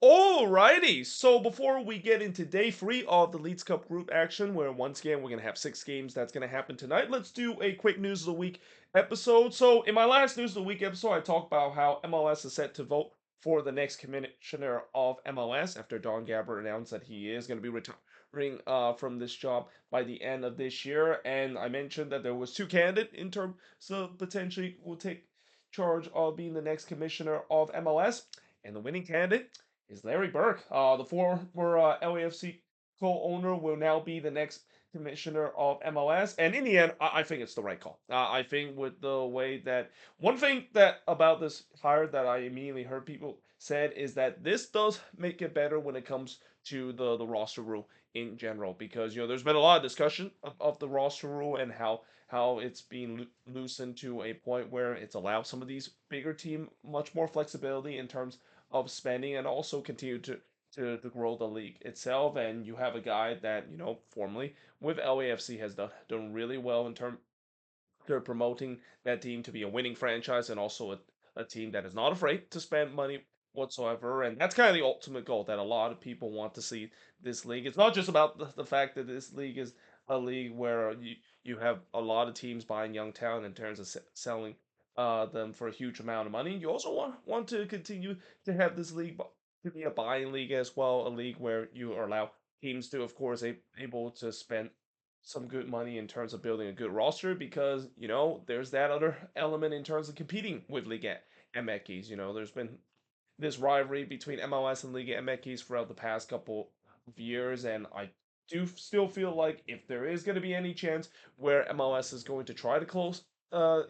Alrighty, so before we get into day three of the Leeds Cup group action, where once again we're gonna have 6 games that's gonna happen tonight, let's do a quick news of the week episode. So, in my last news of the week episode, I talked about how MLS is set to vote for the next commissioner of MLS after Don Garber announced that he is gonna be retiring from this job by the end of this year, and I mentioned that there was two candidates in terms of potentially will take charge of being the next commissioner of MLS, and the winning candidate is Larry Berg. The former LAFC co-owner will now be the next commissioner of MLS, and in the end, I think it's the right call. I think with the way that one thing that about this hire that I immediately heard people said is that this does make it better when it comes to the roster rule in general, because there's been a lot of discussion of the roster rule and how it's being loosened to a point where it's allowed some of these bigger team much more flexibility in terms of spending and also continue to grow the league itself. And you have a guy that, formerly with LAFC has done really well in terms of promoting that team to be a winning franchise and also a team that is not afraid to spend money whatsoever. And that's kind of the ultimate goal that a lot of people want to see this league. It's not just about the fact that this league is a league where you have a lot of teams buying young talent in terms of selling them for a huge amount of money. You also want to continue to have this league to be a buying league as well, a league where you allow teams to, of course, able to spend some good money in terms of building a good roster because there's that other element in terms of competing with Liga MX. There's been this rivalry between MLS and Liga MX throughout the past couple of years, and I do still feel like if there is going to be any chance where MLS is going to try to close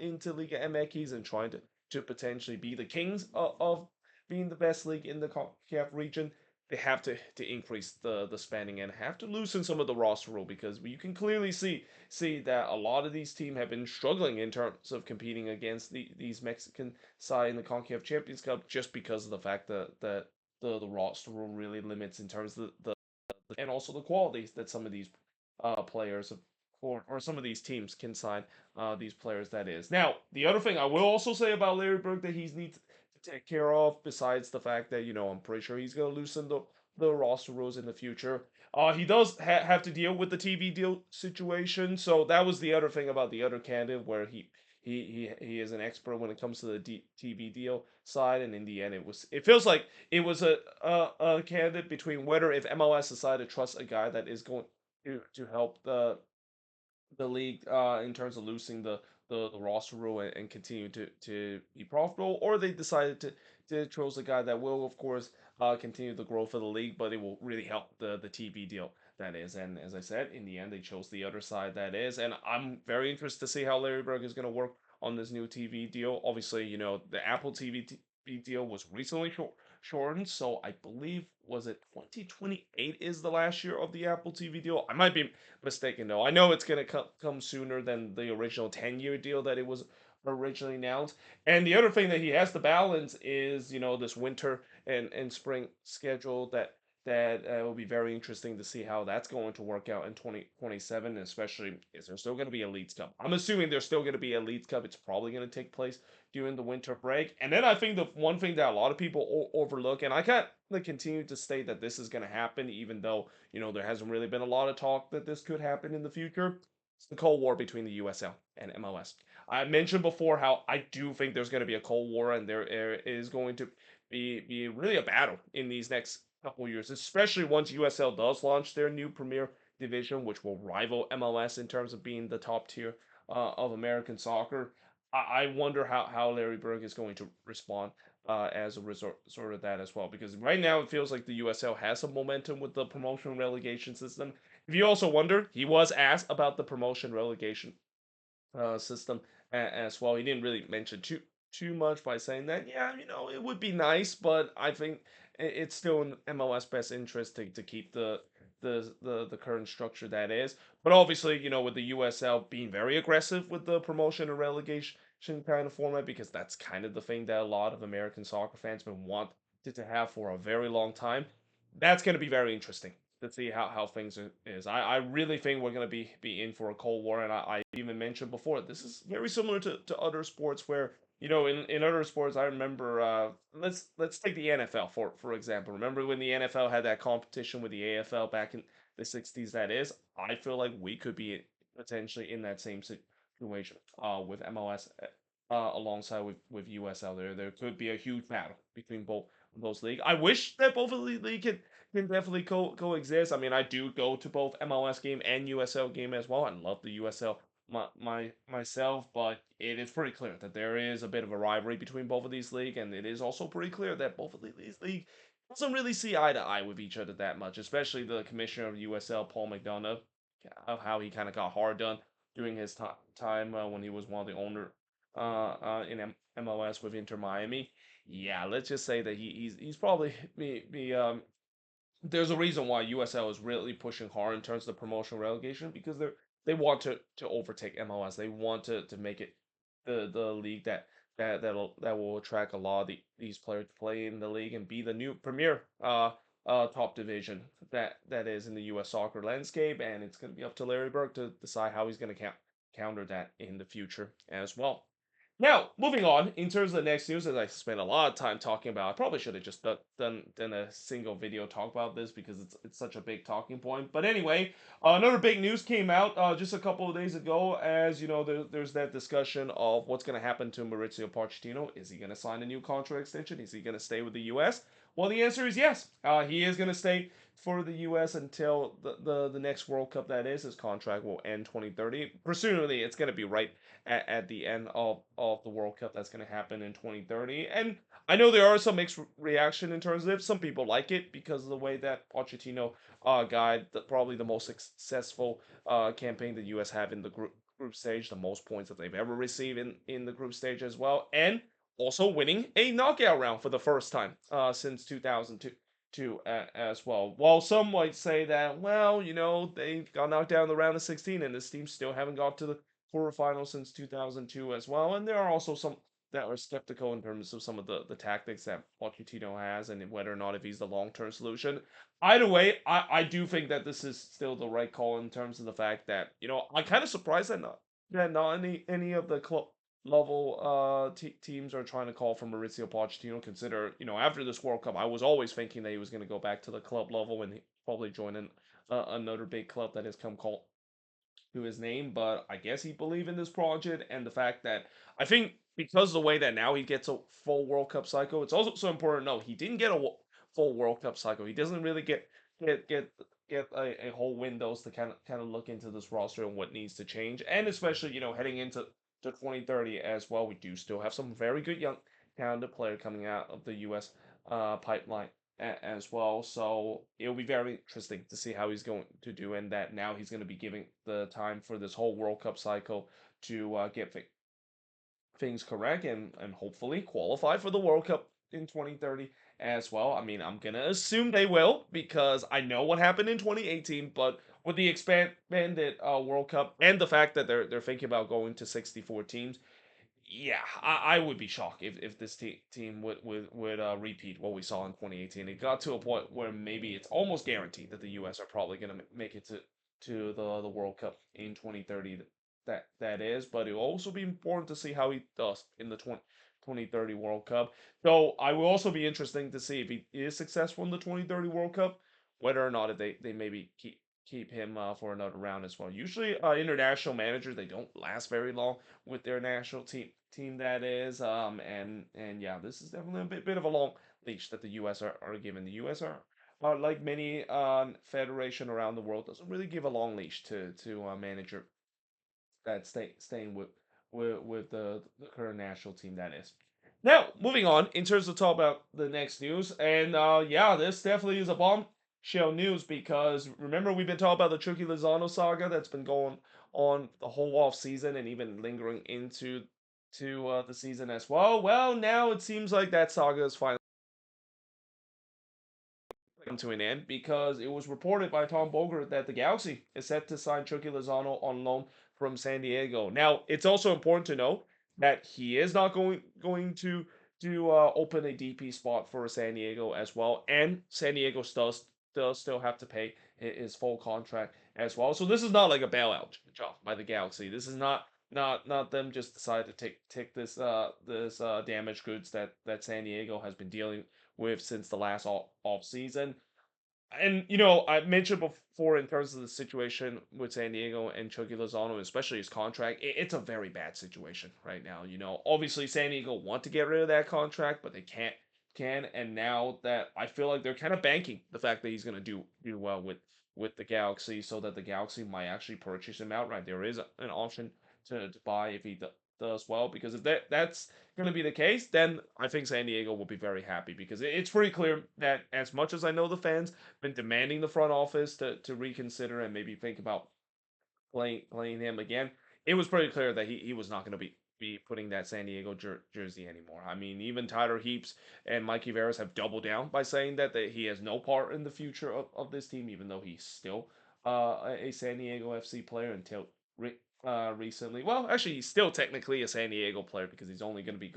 into Liga MX and trying to potentially be the kings of being the best league in the CONCACAF region, they have to increase the spending and have to loosen some of the roster rule because you can clearly see that a lot of these teams have been struggling in terms of competing against these Mexican side in the CONCACAF Champions Cup just because of the fact that the roster rule really limits in terms of the and also the qualities that some of these players or some of these teams can sign these players. That is. Now, the other thing I will also say about Larry Berg that he needs to take care of, besides the fact that I'm pretty sure he's going to loosen the roster rules in the future. He does have to deal with the TV deal situation, so that was the other thing about the other candidate where he is an expert when it comes to the TV deal side, and in the end, it feels like it was a candidate between whether if MLS decided to trust a guy that is going to help the league in terms of losing the roster rule and continue to be profitable, or they decided to choose a guy that will, of course, continue the growth of the league, but it will really help the TV deal. That is, and as I said, in the end, they chose the other side. That is, and I'm very interested to see how Larry Berg is going to work on this new TV deal. Obviously, the Apple TV deal was recently shortened, so I believe was it 2028 is the last year of the Apple TV deal. I might be mistaken though. I know it's gonna come sooner than the original 10-year deal that it was originally announced. And the other thing that he has to balance is this winter and spring schedule that will be very interesting to see how that's going to work out in 2027, especially is there still going to be a Leeds Cup. I'm assuming there's still going to be a Leeds Cup. It's probably going to take place during the winter break. And then I think the one thing that a lot of people overlook, and I can't continue to state that this is going to happen, even though there hasn't really been a lot of talk that this could happen in the future. It's the Cold War between the USL and MLS. I mentioned before how I do think there's going to be a Cold War, and there is going to be really a battle in these next couple years, especially once USL does launch their new Premier Division, which will rival MLS in terms of being the top tier of American soccer. I wonder how Larry Berg is going to respond as a result sort of that as well, because right now it feels like the USL has some momentum with the promotion relegation system. If you also wonder, he was asked about the promotion relegation system as well. He didn't really mention too much by saying that, yeah, it would be nice, but I think it's still in MLS best interest to keep the current structure that is. But obviously, with the USL being very aggressive with the promotion and relegation kind of format, because that's kind of the thing that a lot of American soccer fans been wanted to have for a very long time. That's going to be very interesting to see how things is. I really think we're going to be in for a Cold War, and I even mentioned before, this is very similar to other sports where in other sports, I remember. Let's take the NFL for example. Remember when the NFL had that competition with the AFL back in the '60s? That is, I feel like we could be potentially in that same situation. With MLS, alongside with USL, there could be a huge battle between both of those leagues. I wish that both of the league can definitely coexist. I mean, I do go to both MLS game and USL game as well. I love the USL myself, but it is pretty clear that there is a bit of a rivalry between both of these leagues, and it is also pretty clear that both of these leagues doesn't really see eye to eye with each other that much, especially the commissioner of USL, Paul McDonough, of how he kind of got hard done during his time when he was one of the owner in MLS with Inter Miami. Yeah, let's just say that he's probably there's a reason why USL is really pushing hard in terms of the promotional relegation because they want to overtake MLS. They want to make it the league that will attract a lot of these players to play in the league and be the new premier top division that is in the US soccer landscape, and it's going to be up to Larry Berg to decide how he's going to counter that in the future as well. Now, moving on, in terms of the next news, as I spent a lot of time talking about, I probably should have just done a single video talk about this because it's such a big talking point. But anyway, another big news came out just a couple of days ago. As you know, there's that discussion of what's going to happen to Maurizio Pochettino. Is he going to sign a new contract extension? Is he going to stay with the U.S.? Well, the answer is yes. He is going to stay for the U.S. until the next World Cup. That is, his contract will end 2030. Presumably, it's going to be right at the end of the World Cup that's going to happen in 2030. And I know there are some mixed reaction in terms of it. Some people like it because of the way that Pochettino guide probably the most successful campaign the U.S. have in the group stage, the most points that they've ever received in the group stage as well, and also winning a knockout round for the first time since 2002 as well. While some might say that, well, they got knocked down in the round of 16 and this team still haven't got to the quarterfinals since 2002 as well. And there are also some that are skeptical in terms of some of the tactics that Pochettino has and whether or not if he's the long-term solution. Either way, I do think that this is still the right call in terms of the fact that, I'm kind of surprised that not any of the club level teams are trying to call for Maurizio Pochettino. Consider, after this World Cup, I was always thinking that he was going to go back to the club level and probably join another big club that has come call to his name, but I guess he believed in this project and the fact that I think because of the way that now he gets a full World Cup cycle, it's also so important to know he didn't get a full World Cup cycle. He doesn't really get get get a whole windows to kind of look into this roster and what needs to change, and especially heading into to 2030 as well. We do still have some very good young talented player coming out of the U.S. Pipeline as well. So it'll be very interesting to see how he's going to do, and that now he's going to be giving the time for this whole World Cup cycle to get things correct and hopefully qualify for the World Cup in 2030 as well. I mean, I'm going to assume they will because I know what happened in 2018, but with the expanded World Cup and the fact that they're thinking about going to 64 teams, yeah, I would be shocked if this team would repeat what we saw in 2018. It got to a point where maybe it's almost guaranteed that the U.S. are probably going to make it to the World Cup in 2030. That is, but it will also be important to see how he does in the 2030 World Cup. So I will also be interesting to see if he is successful in the 2030 World Cup, whether or not if they maybe keep him for another round as well. Usually, international managers they don't last very long with their national team that is. And yeah, this is definitely a bit of a long leash that the U.S. are given. The U.S. are like many federation around the world doesn't really give a long leash to a manager that staying with the current national team that is. Now, moving on in terms of talk about the next news, and yeah, this definitely is a bombshell news because remember we've been talking about the Chucky Lozano saga that's been going on the whole off season and even lingering into the season as well. Well, now it seems like that saga is finally come to an end because it was reported by Tom Bogert that the Galaxy is set to sign Chucky Lozano on loan from San Diego. Now, it's also important to note that he is not going to open a DP spot for San Diego as well, and San Diego does still have to pay his full contract as well. So this is not like a bailout job by the Galaxy. This is not not them just decide to take this damaged goods that San Diego has been dealing with since the last off season. And I mentioned before in terms of the situation with San Diego and Chucky Lozano, especially his contract, it's a very bad situation right now. Obviously San Diego want to get rid of that contract, but they can. And now that I feel like they're kind of banking the fact that he's going to do well with the Galaxy, so that the Galaxy might actually purchase him outright. There is an option to buy if he does well, because if that's going to be the case, then I think San Diego will be very happy, because it's pretty clear that, as much as I know the fans been demanding the front office to reconsider and maybe think about playing him again, it was pretty clear that he was not going to be putting that San Diego jersey anymore. I mean, even Tyler Heaps and Mikey Veras have doubled down by saying that he has no part in the future of this team, even though he's still a San Diego FC player until recently. Well, actually, he's still technically a San Diego player, because he's only going to be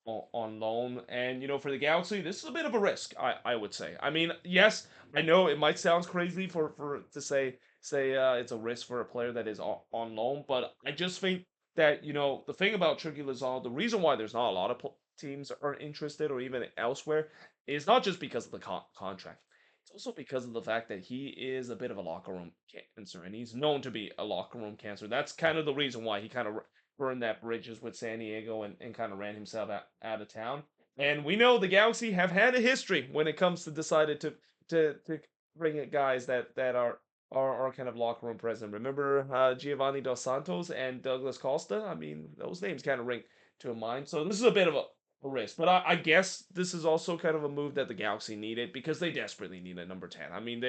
on loan. And for the Galaxy, this is a bit of a risk, I would say. I mean, yes, I know it might sound crazy for to say it's a risk for a player that is on loan, but I just think that the thing about Chucky Lozano, the reason why there's not a lot of teams are interested, or even elsewhere, is not just because of the contract. It's also because of the fact that he is a bit of a locker room cancer, and he's known to be a locker room cancer. That's kind of the reason why he kind of burned that bridges with San Diego, and kind of ran himself out of town. And we know the Galaxy have had a history when it comes to decided to bring in guys that are kind of locker room present. Remember Giovanni Dos Santos and Douglas Costa? I mean, those names kind of ring to mind. So this is a bit of a risk, but I guess this is also kind of a move that the Galaxy needed, because they desperately need a number 10. I mean,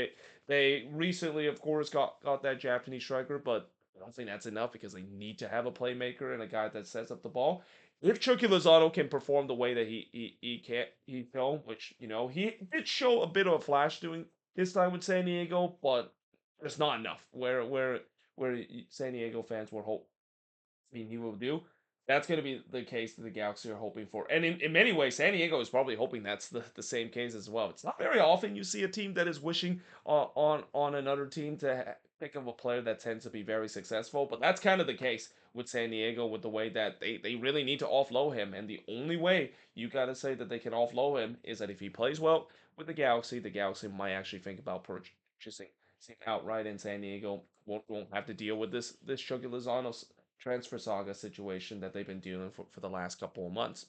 they recently, of course, got that Japanese striker, but I don't think that's enough, because they need to have a playmaker and a guy that sets up the ball. If Chucky Lozano can perform the way that he can, which he did show a bit of a flash doing his time with San Diego, but it's not enough. Where San Diego fans were hoping he will do. That's going to be the case that the Galaxy are hoping for. And in many ways, San Diego is probably hoping that's the same case as well. It's not very often you see a team that is wishing on another team to pick up a player that tends to be very successful. But that's kind of the case with San Diego, with the way that they really need to offload him. And the only way you got to say that they can offload him is that if he plays well with the Galaxy might actually think about purchasing outright, in San Diego won't have to deal with this Chucky Lozano transfer saga situation that they've been dealing for the last couple of months.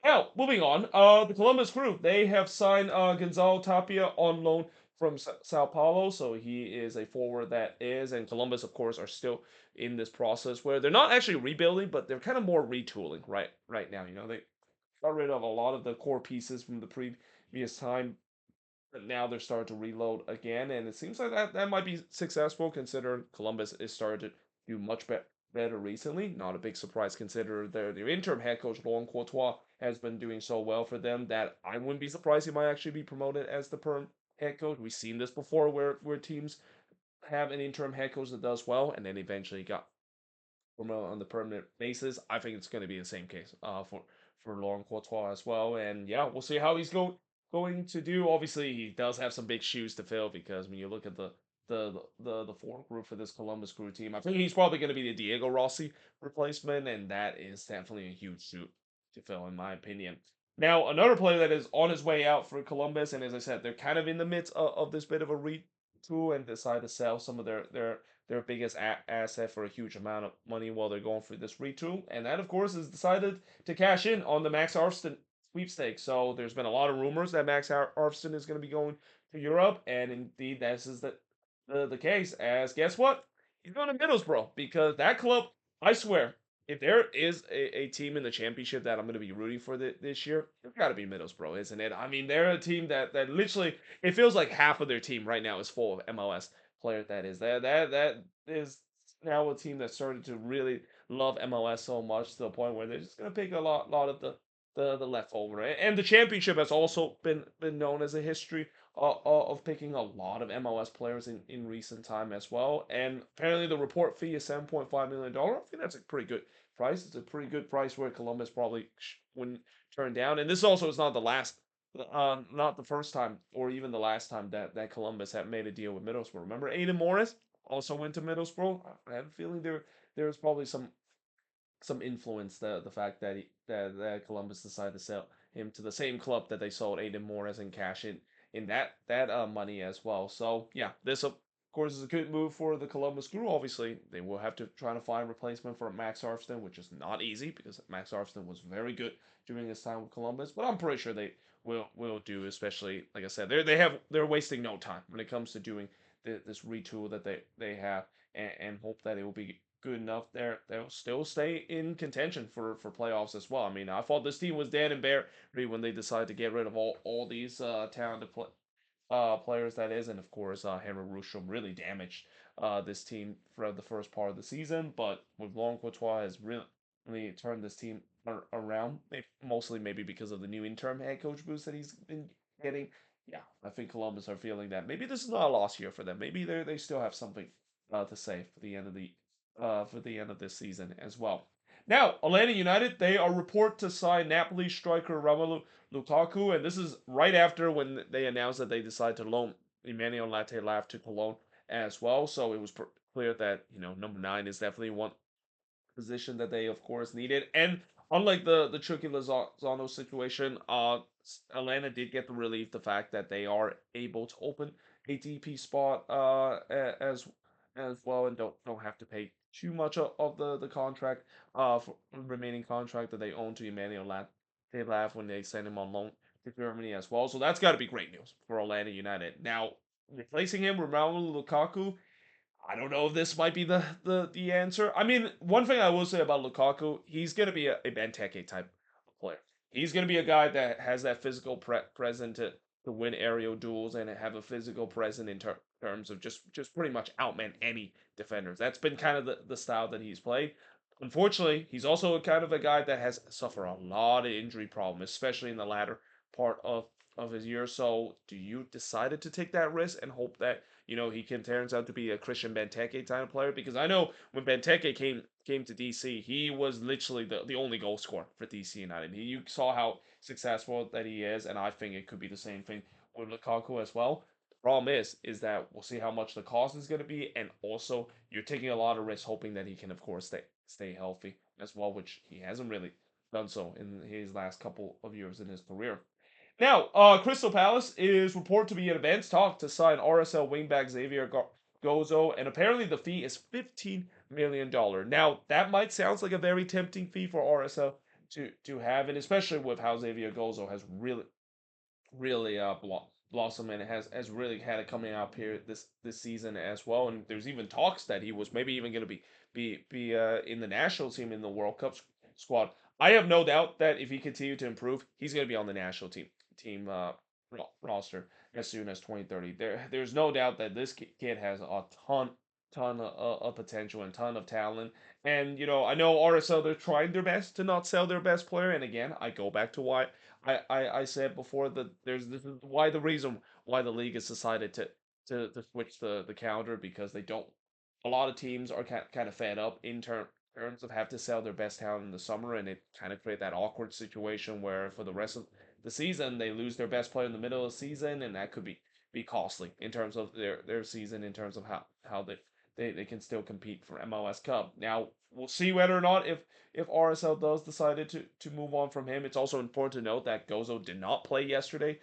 Now, moving on, the Columbus Crew, they have signed Gonzalo Tapia on loan from Sao Paulo, so he is a forward that is, and Columbus, of course, are still in this process where they're not actually rebuilding, but they're kind of more retooling right now. They got rid of a lot of the core pieces from the previous time, but now they're starting to reload again, and it seems like that might be successful, considering Columbus is starting to do much better recently. Not a big surprise, considering their interim head coach Laurent Courtois has been doing so well for them that I wouldn't be surprised he might actually be promoted as the perm head coach. We've seen this before, where teams have an interim head coach that does well and then eventually got promoted on the permanent basis. I think it's going to be the same case for Laurent Courtois as well. And yeah, we'll see how he's going to do. Obviously, he does have some big shoes to fill, because when you look at the forward group for this Columbus Crew team, I think he's probably going to be the Diego Rossi replacement, and that is definitely a huge shoe to fill, in my opinion. Now, another player that is on his way out for Columbus, and as I said, they're kind of in the midst of this bit of a retool, and decide to sell some of their biggest asset for a huge amount of money while they're going through this retool. And that, of course, is decided to cash in on the Max Armstrong sweepstakes. So there's been a lot of rumors that Max Armstrong is going to be going to Europe, and indeed this is the case. As guess what? He's going to Middlesbrough, because that club, I swear, if there is a team in the championship that I'm going to be rooting for this year, it's got to be Middlesbrough, isn't it? I mean, they're a team that literally, it feels like half of their team right now is full of MLS player that is. That is now a team that started to really love MLS so much, to the point where they're just gonna pick a lot of the leftover. And the championship has also been known as a history of picking a lot of MLS players in recent time as well. And apparently the report fee is $7.5 million. I think that's a pretty good price. It's a pretty good price where Columbus probably wouldn't turn down. And this also is not the first time or even the last time that Columbus had made a deal with Middlesbrough. Remember, Aiden Morris also went to Middlesbrough. I have a feeling there was probably some some influence the fact that that Columbus decided to sell him to the same club that they sold Aiden Morris and cash in that money as well. So yeah, this of course is a good move for the Columbus Crew. Obviously, they will have to try to find replacement for Max Arfston, which is not easy because Max Arfston was very good during his time with Columbus. But I'm pretty sure they will do. Especially like I said, they're wasting no time when it comes to doing this retool that they have, and hope that it will be good enough there. They'll still stay in contention for playoffs as well. I mean, I thought this team was dead and buried when they decided to get rid of all these talented players that is, and of course Henry Rusham really damaged this team for the first part of the season. But with Long Courtois has really turned this team around, mostly maybe because of the new interim head coach boost that he's been getting. Yeah, I think Columbus are feeling that maybe this is not a lost year for them. Maybe they still have something to say for the end of this season as well. Now, Atlanta United, they are report to sign Napoli striker Romelu Lukaku, and this is right after when they announced that they decided to loan Emmanuel Latte to Cologne as well. So it was clear that number 9 is definitely one position that they of course needed. And unlike the Chucky Lozano situation, Atlanta did get the relief the fact that they are able to open a DP spot as well and don't have to pay too much of the contract for remaining contract that they own to Emmanuel Lav when they send him on loan to Germany as well. So that's got to be great news for Atlanta United. Now replacing him with Romelu Lukaku, I don't know if this might be the answer. I mean, one thing I will say about Lukaku, he's going to be a Benteke type of player. He's going to be a guy that has that physical presence to win aerial duels and have a physical presence in terms of just pretty much outman any defenders. That's been kind of the style that he's played. Unfortunately, he's also kind of a guy that has suffered a lot of injury problems, especially in the latter part of his year. So, do you decided to take that risk and hope that he can turns out to be a Christian Benteke type of player? Because I know when Benteke came to DC, he was literally the only goal scorer for DC United. You saw how successful that he is, and I think it could be the same thing with Lukaku as well. The problem is that we'll see how much the cost is going to be, and also you're taking a lot of risks hoping that he can, of course, stay healthy as well, which he hasn't really done so in his last couple of years in his career. Now, Crystal Palace is reported to be in advanced talk to sign RSL wingback Xavier Gozo, and apparently the fee is $15 million. Now, that might sound like a very tempting fee for RSL to have, and especially with how Xavier Gozo has really blossomed and has really had it coming out here this season as well. And there's even talks that he was maybe even going to be in the national team in the World Cup squad. I have no doubt that if he continued to improve, he's going to be on the national team roster as soon as 2030. There's no doubt that this kid has a ton of potential and ton of talent. And I know RSL, they're trying their best to not sell their best player. And again, I go back to why I said before that this is why the reason why the league has decided to switch the calendar, because they don't a lot of teams are kind of fed up in terms of have to sell their best talent in the summer, and it kind of create that awkward situation where for the rest of the season they lose their best player in the middle of the season, and that could be costly in terms of their season, in terms of how they can still compete for MLS Cup. Now we'll see whether or not if RSL does decided to move on from him. It's also important to note that Gozo did not play yesterday.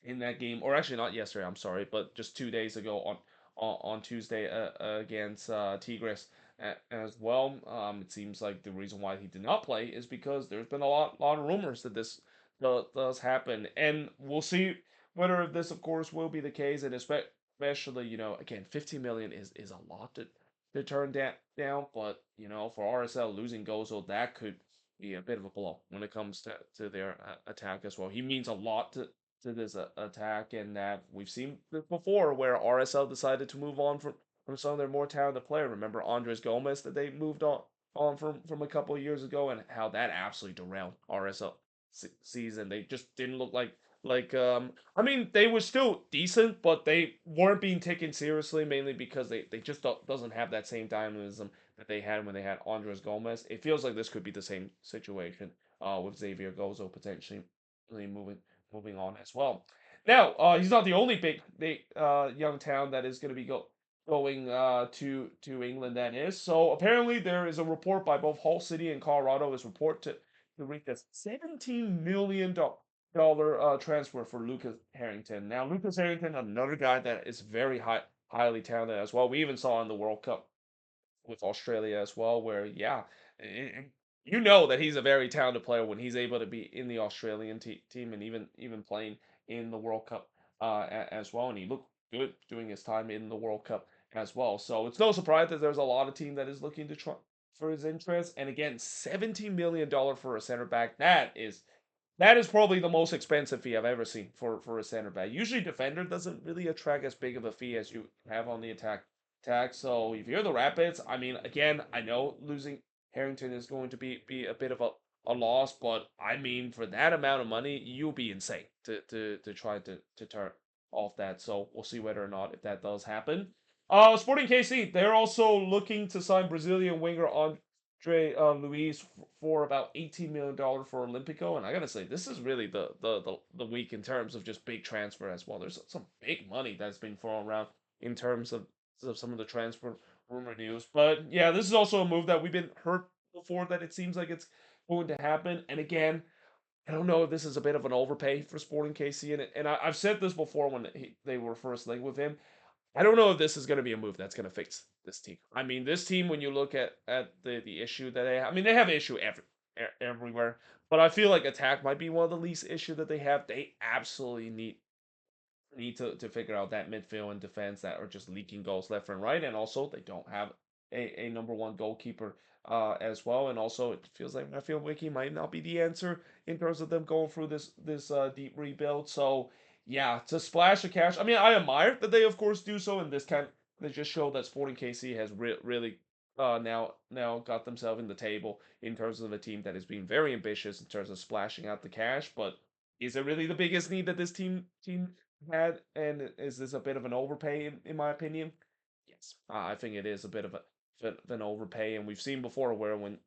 In that game, or actually not yesterday, I'm sorry, but just 2 days ago on Tuesday against Tigres as well. It seems like the reason why he did not play is because there's been a lot of rumors that this does happen, and we'll see whether this, of course, will be the case, and especially again, 15 million is a lot to turn down, but for RSL losing Gozo, that could be a bit of a blow when it comes to their attack as well. He means a lot to this attack, and that we've seen this before where RSL decided to move on from some of their more talented players. Remember Andres Gomez that they moved on from a couple of years ago, and how that absolutely derailed RSL season. They just didn't look like I mean, they were still decent, but they weren't being taken seriously, mainly because they just doesn't have that same dynamism that they had when they had Andres Gomez. It feels like this could be the same situation with Xavier Gozo potentially moving on as well. Now, he's not the only big young town that is going to be going to England, that is. So apparently there is a report by both Hull City and Colorado is report to reach a $17 million transfer for Lucas Harrington. Now Lucas Harrington, another guy that is very highly talented as well. We even saw in the World Cup with Australia as well, where yeah, you know that he's a very talented player when he's able to be in the Australian team and even playing in the World Cup as well, and he looked good doing his time in the World Cup as well. So it's no surprise that there's a lot of team that is looking to try for his interest. And again, $17 million for a center back. That is probably the most expensive fee I've ever seen for a center back. Usually, defender doesn't really attract as big of a fee as you have on the attack. So if you're the Rapids, I mean, again, I know losing Harrington is going to be a bit of a loss, but I mean, for that amount of money, you'll be insane to try to turn off that. So we'll see whether or not if that does happen. Sporting KC, they're also looking to sign Brazilian winger Andre Luiz for about $18 million for Olympico, and I gotta say, this is really the week in terms of just big transfer as well. There's some big money that's been thrown around in terms of some of the transfer rumor news, but yeah, this is also a move that we've been heard before that it seems like it's going to happen. And again, I don't know if this is a bit of an overpay for Sporting KC, and I've said this before when they were first linked with him. I don't know if this is going to be a move that's going to fix this team. I mean, this team, when you look at the issue that they have, I mean, they have issue everywhere, but I feel like attack might be one of the least issue that they have. They absolutely need to figure out that midfield and defense that are just leaking goals left and right, and also they don't have a number one goalkeeper as well, and also it feels like Matthew Wiki might not be the answer in terms of them going through this deep rebuild. So yeah, to splash of cash. I mean, I admire that they of course do so, and this kind they just show that Sporting KC has really now got themselves in the table in terms of a team that is being very ambitious in terms of splashing out the cash, but is it really the biggest need that this team had, and is this a bit of an overpay in my opinion? Yes, I think it is a bit of an overpay, and we've seen before where when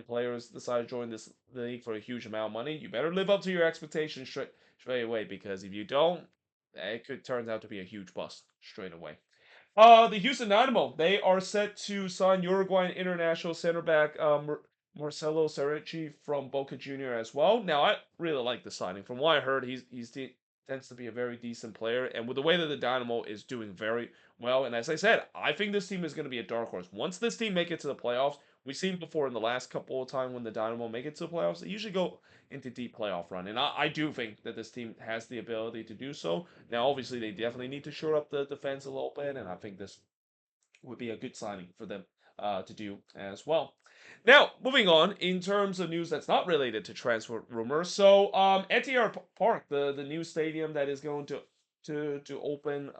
players decide to join this league for a huge amount of money, you better live up to your expectations straight away, because if you don't, it could turn out to be a huge bust straight away. The Houston Dynamo, they are set to sign Uruguayan international center back Marcelo Cereci from Boca Junior as well. Now, I really like the signing. From what I heard, tends to be a very decent player, and with the way that the Dynamo is doing very well, and as I said, I think this team is going to be a dark horse. Once this team make it to the playoffs, we've seen before in the last couple of times when the Dynamo make it to the playoffs, they usually go into deep playoff run, and I do think that this team has the ability to do so. Now, obviously, they definitely need to shore up the defense a little bit, and I think this would be a good signing for them to do as well. Now, moving on in terms of news that's not related to transfer rumors. So, Etihad Park, the new stadium that is going to open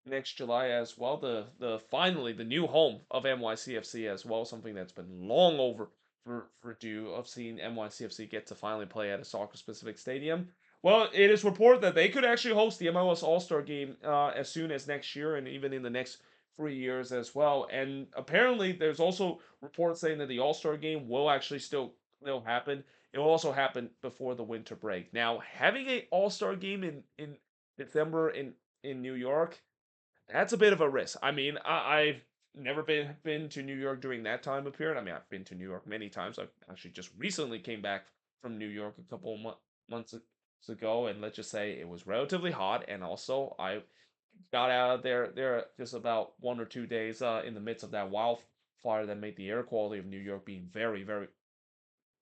next July as well. The finally the new home of NYCFC as well. Something that's been long over for due of seeing NYCFC get to finally play at a soccer specific stadium. Well, it is reported that they could actually host the MLS All Star Game as soon as next year, and even in the next 3 years as well. And apparently, there's also reports saying that the All Star Game will actually still happen. It will also happen before the winter break. Now, having a All Star Game in December in New York, that's a bit of a risk. I mean, I've never been to New York during that time of period. I mean, I've been to New York many times. I actually just recently came back from New York a couple of months ago, and let's just say it was relatively hot, and also I got out of there just about 1 or 2 days in the midst of that wildfire that made the air quality of New York being very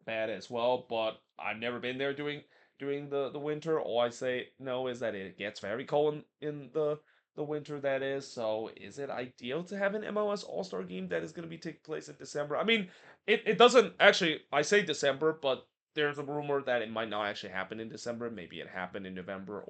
bad as well. But I've never been there during the winter. All I say know is that it gets very cold in the winter, that is. So is it ideal to have an MLS All-Star game that is going to be taking place in December? I mean, it doesn't actually, I say December, but there's a rumor that it might not actually happen in December. Maybe it happened in November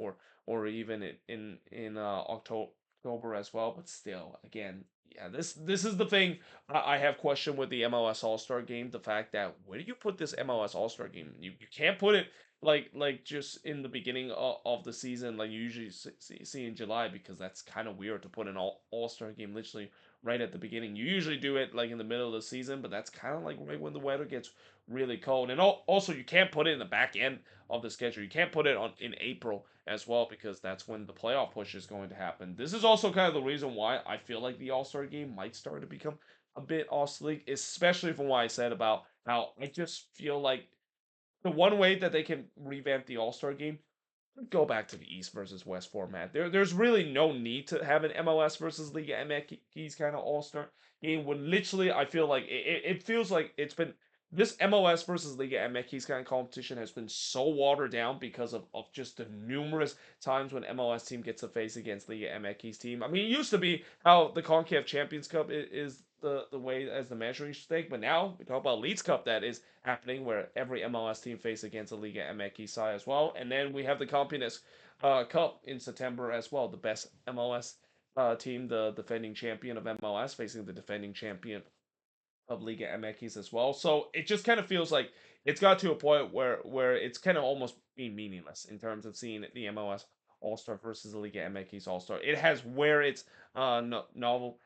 or even in October as well. But still, again, yeah, this is the thing I have question with the MLS All Star Game. The fact that where do you put this MLS All Star Game? You can't put it like just in the beginning of the season like you usually see in July, because that's kind of weird to put an All Star Game literally right at the beginning. You usually do it like in the middle of the season, but that's kind of like right when the weather gets really cold. And also, you can't put it in the back end of the schedule. You can't put it on in April as well because that's when the playoff push is going to happen. This is also kind of the reason why I feel like the All Star game might start to become a bit obsolete, especially from what I said about how I just feel like the one way that they can revamp the All Star game, go back to the East versus West format. There's really no need to have an MLS versus Liga MX kind of All Star game. When literally, I feel like it feels like it's been this MLS versus Liga MX kind of competition has been so watered down because of just the numerous times when MLS team gets to face against Liga MX team. I mean, it used to be how the CONCACAF Champions Cup is the way as the measuring stick, but now we talk about Leeds Cup that is happening where every MLS team face against a Liga MX side as well. And then we have the Campeones Cup in September as well. The best MLS team, the defending champion of MLS, facing the defending champion of Liga MX as well. So it just kind of feels like it's got to a point where it's kind of almost being meaningless in terms of seeing the MLS All Star versus the Liga MX All Star. It has where it's novelty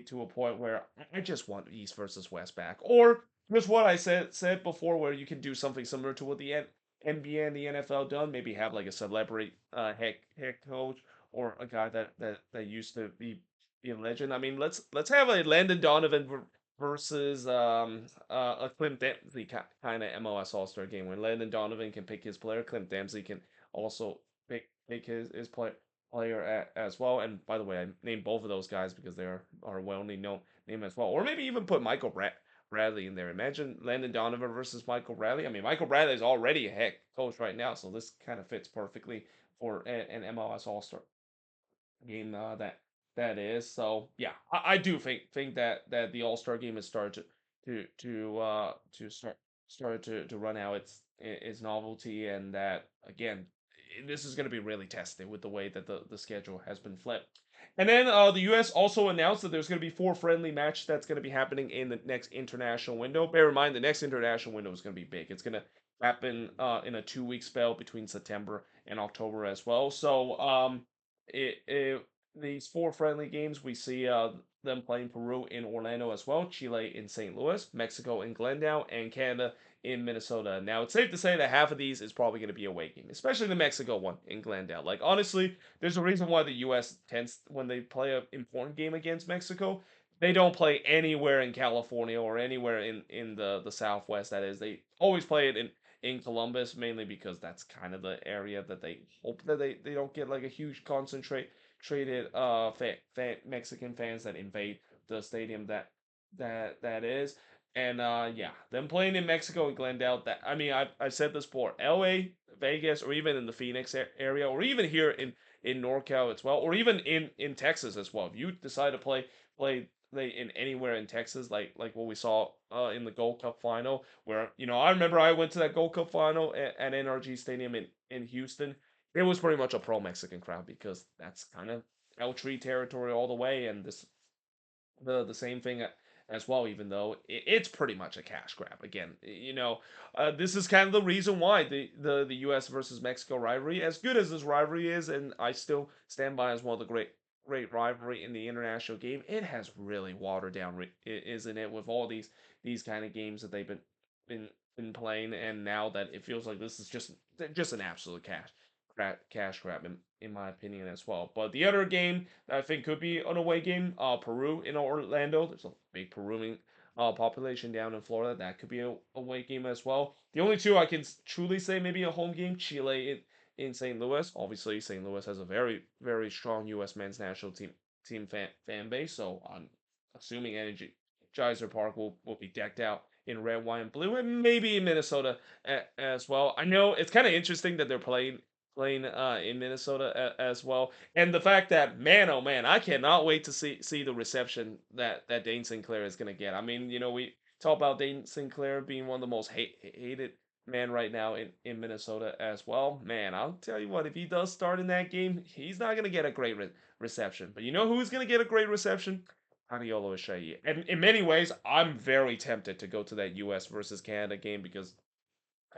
to a point where I just want East versus West back, or just what I said before, where you can do something similar to what the NBA and the NFL done. Maybe have like a celebrity head coach or a guy that used to be a legend. I mean, let's have a Landon Donovan versus a Clint Dempsey kind of MLS All Star game where Landon Donovan can pick his player, Clint Dempsey can also pick his player as well. And by the way, I named both of those guys because they are well known name as well. Or maybe even put Michael Bradley in there. Imagine Landon Donovan versus Michael Bradley. I mean, Michael Bradley is already a head coach right now, so this kind of fits perfectly for an MLS All Star game that is. So yeah, I do think that the All Star game has started to start to run out its novelty, and that again, this is going to be really tested with the way that the schedule has been flipped. And then the U.S. also announced that there's going to be 4 friendly matches that's going to be happening in the next international window. Bear in mind, the next international window is going to be big. It's going to happen in a 2 week spell between September and October as well. So it these 4 friendly games, we see them playing Peru in Orlando as well, Chile in St. Louis, Mexico in Glendale, and Canada in Minnesota. Now, it's safe to say that half of these is probably going to be away game, especially the Mexico one in Glendale. Like, honestly, there's a reason why the U.S. tends, when they play an important game against Mexico, they don't play anywhere in California or anywhere in the Southwest, that is. They always play it in Columbus, mainly because that's kind of the area that they hope that they don't get like a huge traded Mexican fans that invade the stadium that is. And yeah, them playing in Mexico and Glendale. That I mean, I've said this before. L.A., Vegas, or even in the Phoenix area, or even here in NorCal as well, or even in Texas as well. If you decide to play in anywhere in Texas, like what we saw in the Gold Cup final, where I remember I went to that Gold Cup final at NRG Stadium in Houston. It was pretty much a pro Mexican crowd because that's kind of El Tree territory all the way, and the same thing as well. Even though it's pretty much a cash grab again, this is kind of the reason why the U.S. versus Mexico rivalry, as good as this rivalry is, and I still stand by as one of the great rivalry in the international game, it has really watered down, isn't it, with all these kind of games that they've been been playing, and now that it feels like this is just an absolute cash grab in my opinion as well. But the other game that I think could be an away game, Peru in Orlando. There's a big Peruvian population down in Florida. That could be a away game as well. The only two I can truly say maybe a home game, Chile in St. Louis. Obviously, St. Louis has a very strong U.S. men's national team fan base, so I'm assuming Energizer Park will be decked out in red, white, and blue, and maybe in Minnesota as well. I know it's kind of interesting that they're playing in Minnesota as well, and the fact that, man, oh man, I cannot wait to see the reception that Dane Sinclair is going to get. I mean, we talk about Dane Sinclair being one of the most hated man right now in Minnesota as well. Man, I'll tell you what, if he does start in that game, he's not going to get a great reception. But you know who's going to get a great reception? Haniolo Ishii. And in many ways, I'm very tempted to go to that U.S. versus Canada game because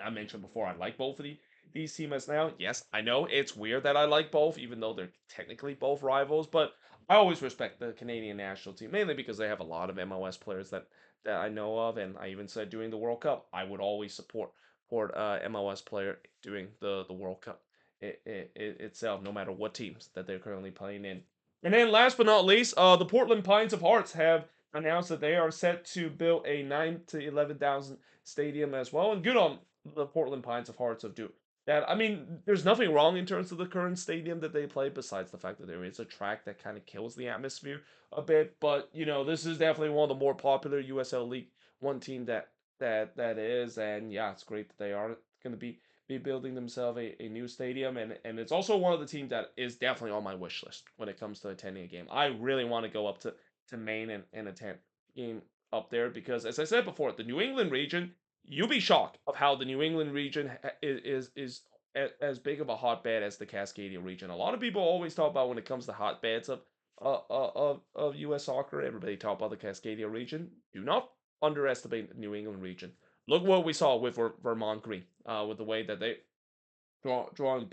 I mentioned before I like both of these teams now. Yes, I know it's weird that I like both, even though they're technically both rivals. But I always respect the Canadian national team, mainly because they have a lot of MLS players that I know of, and I even said during the World Cup I would always support MLS player during the World Cup itself, no matter what teams that they're currently playing in. And then last but not least, the Portland Pines of Hearts have announced that they are set to build a 9 to 11,000 stadium as well, and good on the Portland Pines of Hearts of do that. I mean, there's nothing wrong in terms of the current stadium that they play, besides the fact that there is a track that kind of kills the atmosphere a bit. But this is definitely one of the more popular USL League One team that is, and yeah, it's great that they are going to be building themselves a new stadium, and it's also one of the teams that is definitely on my wish list when it comes to attending a game. I really want to go up to Maine and attend game up there because, as I said before, the New England region, you'll be shocked of how the New England region is as big of a hotbed as the Cascadia region. A lot of people always talk about when it comes to hotbeds of U.S. soccer. Everybody talk about the Cascadia region. Do not underestimate the New England region. Look what we saw with Vermont Green, with the way that they drawing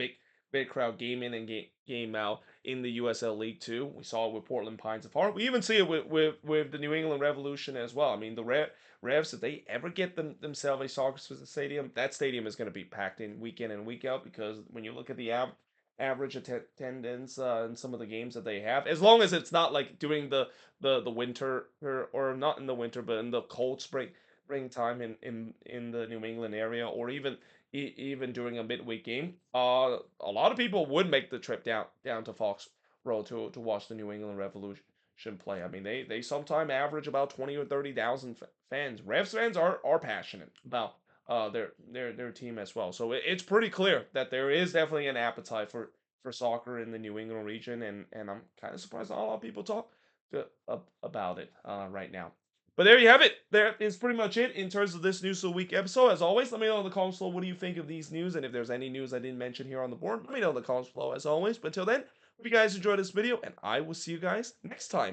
big crowd game in and game out in the USL League Two. We saw it with Portland Pines of Heart. We even see it with the New England Revolution as well. I mean, the Revs, if they ever get themselves a soccer stadium, that stadium is going to be packed in week in and week out, because when you look at the average attendance in some of the games that they have, as long as it's not like during the winter, or not in the winter, but in the cold spring time in the New England area, or even during a midweek game, a lot of people would make the trip down to Foxborough to watch the New England Revolution play. I mean, they sometimes average about 20 or 30,000 fans. Revs fans are passionate about their team as well. So it's pretty clear that there is definitely an appetite for soccer in the New England region, and I'm kind of surprised not a lot of people talk about it right now. But there you have it. There is pretty much it in terms of this News of the Week episode. As always, let me know in the comments below what do you think of these news, and if there's any news I didn't mention here on the board, let me know in the comments below as always. But until then, hope you guys enjoyed this video, and I will see you guys next time.